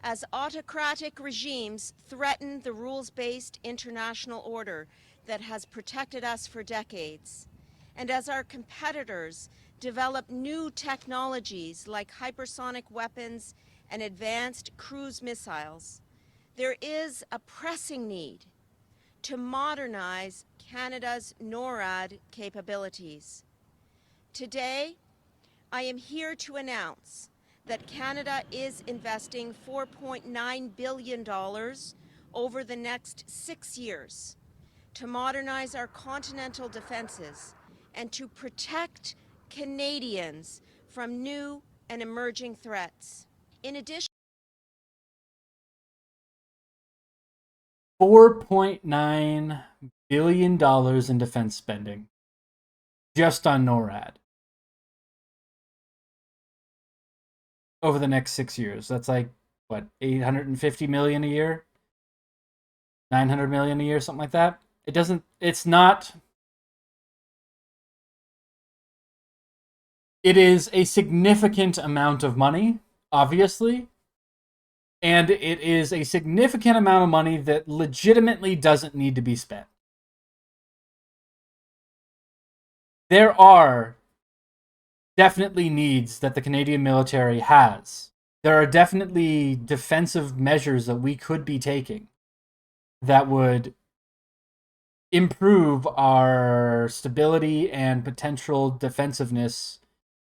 as autocratic regimes threaten the rules-based international order that has protected us for decades, and as our competitors develop new technologies like hypersonic weapons and advanced cruise missiles, there is a pressing need to modernize Canada's NORAD capabilities. Today, I am here to announce that Canada is investing $4.9 billion over the next 6 years to modernize our continental defenses and to protect Canadians from new and emerging threats. In addition, $4.9 billion in defense spending just on NORAD over the next 6 years. That's like, what, 850 million a year? 900 million a year, something like that. It's not. It is a significant amount of money, obviously. And it is a significant amount of money that legitimately doesn't need to be spent. There are definitely needs that the Canadian military has. There are definitely defensive measures that we could be taking that would improve our stability and potential defensiveness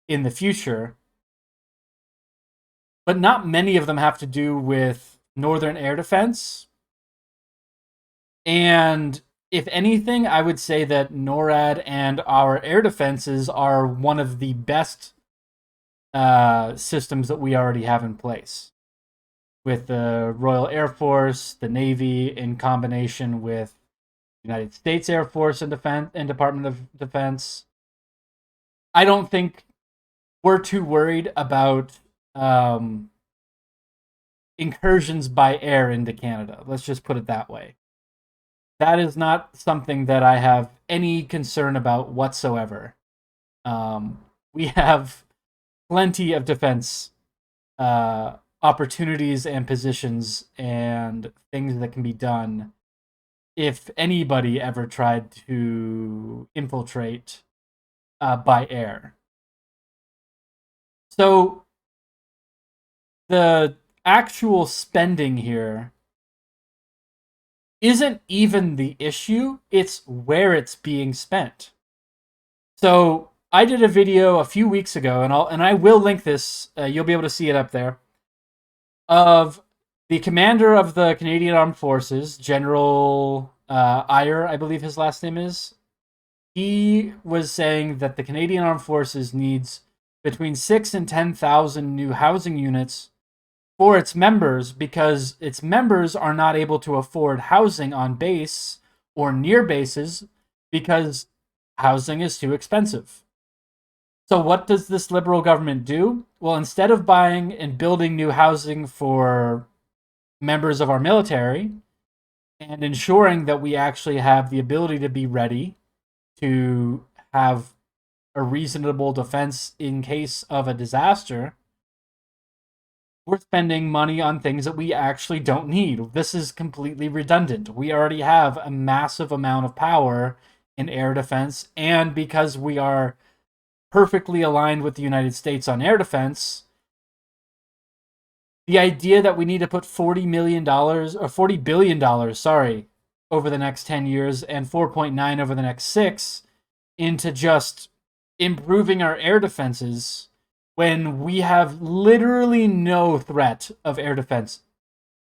in the future. But not many of them have to do with northern air defense. And if anything, I would say that NORAD and our air defenses are one of the best systems that we already have in place. With the Royal Air Force, the Navy, in combination with the United States Air Force and Department of Defense. I don't think we're too worried about incursions by air into Canada. Let's just put it that way. That is not something that I have any concern about whatsoever. We have plenty of defense opportunities and positions and things that can be done if anybody ever tried to infiltrate by air. So the actual spending here isn't even the issue, it's where it's being spent. So I did a video a few weeks ago, and I will link this, you'll be able to see it up there, of the commander of the Canadian Armed Forces, General Ayer, I believe his last name is. He was saying that the Canadian Armed Forces needs between 6,000 and 10,000 new housing units for its members because its members are not able to afford housing on base or near bases because housing is too expensive. So what does this Liberal government do? Well, instead of buying and building new housing for members of our military and ensuring that we actually have the ability to be ready to have a reasonable defense in case of a disaster, we're spending money on things that we actually don't need. This is completely redundant. We already have a massive amount of power in air defense, and because we are perfectly aligned with the United States on air defense, the idea that we need to put $40 billion, over the next 10 years and 4.9 over the next 6 into just improving our air defenses when we have literally no threat of air defense,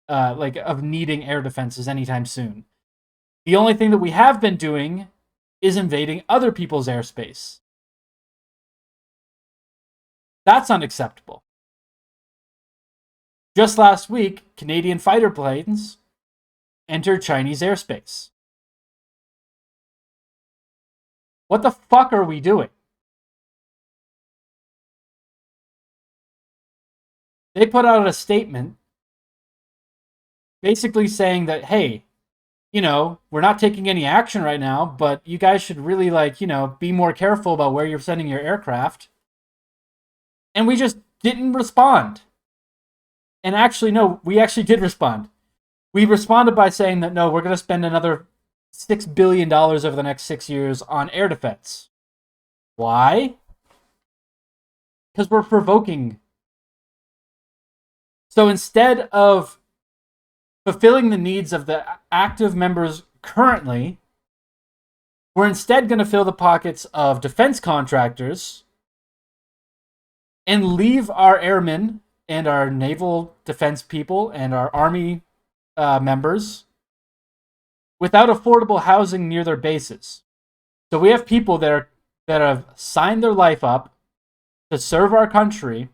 of needing air defenses anytime soon. The only thing that we have been doing is invading other people's airspace. That's unacceptable. Just last week, Canadian fighter planes entered Chinese airspace. What the fuck are we doing? They put out a statement basically saying that, hey, we're not taking any action right now, but you guys should really, be more careful about where you're sending your aircraft. And we just didn't respond. And actually, no, we actually did respond. We responded by saying that, no, we're going to spend another $6 billion over the next 6 years on air defense. Why? Because we're provoking. So instead of fulfilling the needs of the active members currently, we're instead going to fill the pockets of defense contractors and leave our airmen and our naval defense people and our army members without affordable housing near their bases. So we have people that have signed their life up to serve our country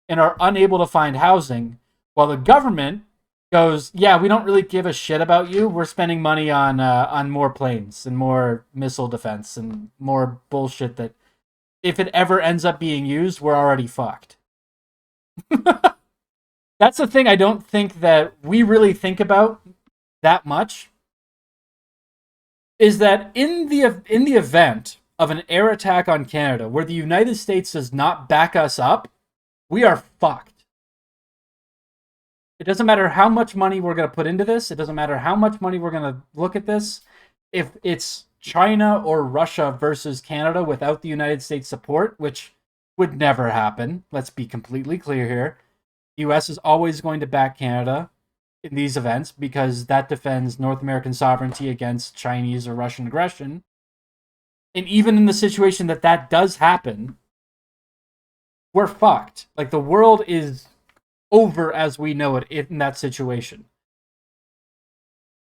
and are unable to find housing, while the government goes, yeah, we don't really give a shit about you. We're spending money on more planes and more missile defense and more bullshit that if it ever ends up being used, we're already fucked. That's the thing I don't think that we really think about that much, is that in the event of an air attack on Canada where the United States does not back us up, we are fucked. It doesn't matter how much money we're going to put into this. It doesn't matter how much money we're going to look at this. If it's China or Russia versus Canada without the United States support, which would never happen, let's be completely clear here. The U.S. is always going to back Canada in these events because that defends North American sovereignty against Chinese or Russian aggression. And even in the situation that does happen, we're fucked. Like, the world is over as we know it in that situation.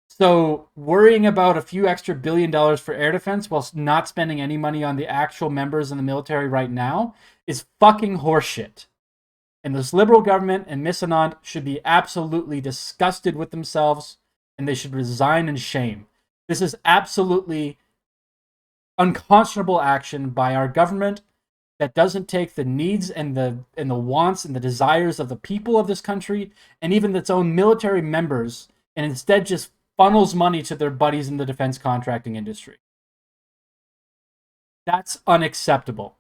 So worrying about a few extra $1 billion for air defense while not spending any money on the actual members in the military right now is fucking horseshit. And this liberal government and Miss Anand should be absolutely disgusted with themselves, and they should resign in shame. This is absolutely unconscionable action by our government that doesn't take the needs and the wants and the desires of the people of this country and even its own military members, and instead just funnels money to their buddies in the defense contracting industry. That's unacceptable.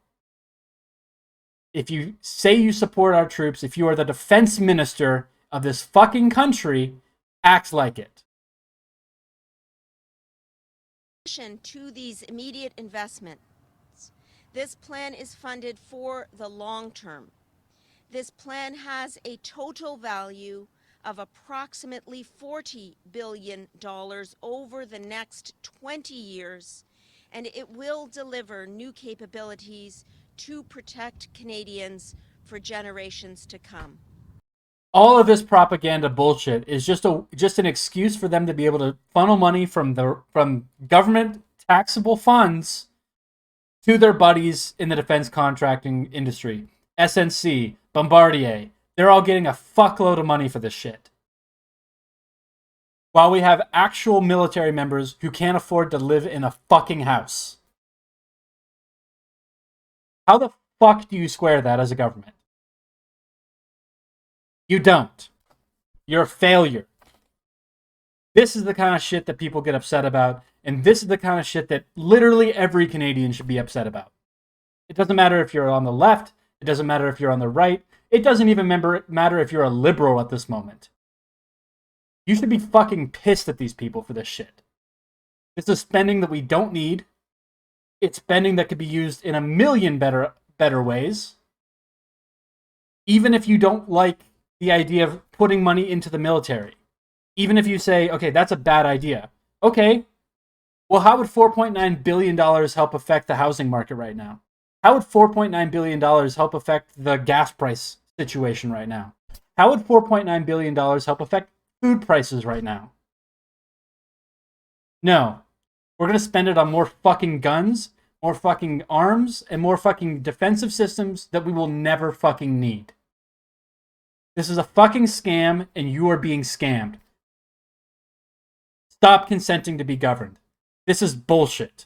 If you say you support our troops, if you are the defense minister of this fucking country, act like it. To these immediate investments, this plan is funded for the long term. This plan has a total value of approximately $40 billion over the next 20 years, and it will deliver new capabilities to protect Canadians for generations to come. All of this propaganda bullshit is just an excuse for them to be able to funnel money from government taxable funds to their buddies in the defense contracting industry. SNC, Bombardier, they're all getting a fuckload of money for this shit. While we have actual military members who can't afford to live in a fucking house. How the fuck do you square that as a government? You don't. You're a failure. This is the kind of shit that people get upset about, and this is the kind of shit that literally every Canadian should be upset about. It doesn't matter if you're on the left, it doesn't matter if you're on the right, it doesn't even matter if you're a liberal at this moment. You should be fucking pissed at these people for this shit. This is spending that we don't need. It's spending that could be used in a million better ways. Even if you don't like the idea of putting money into the military. Even if you say, okay, that's a bad idea. Okay, well, how would $4.9 billion help affect the housing market right now? How would $4.9 billion help affect the gas price situation right now? How would $4.9 billion help affect food prices right now? No. We're going to spend it on more fucking guns, more fucking arms, and more fucking defensive systems that we will never fucking need. This is a fucking scam, and you are being scammed. Stop consenting to be governed. This is bullshit.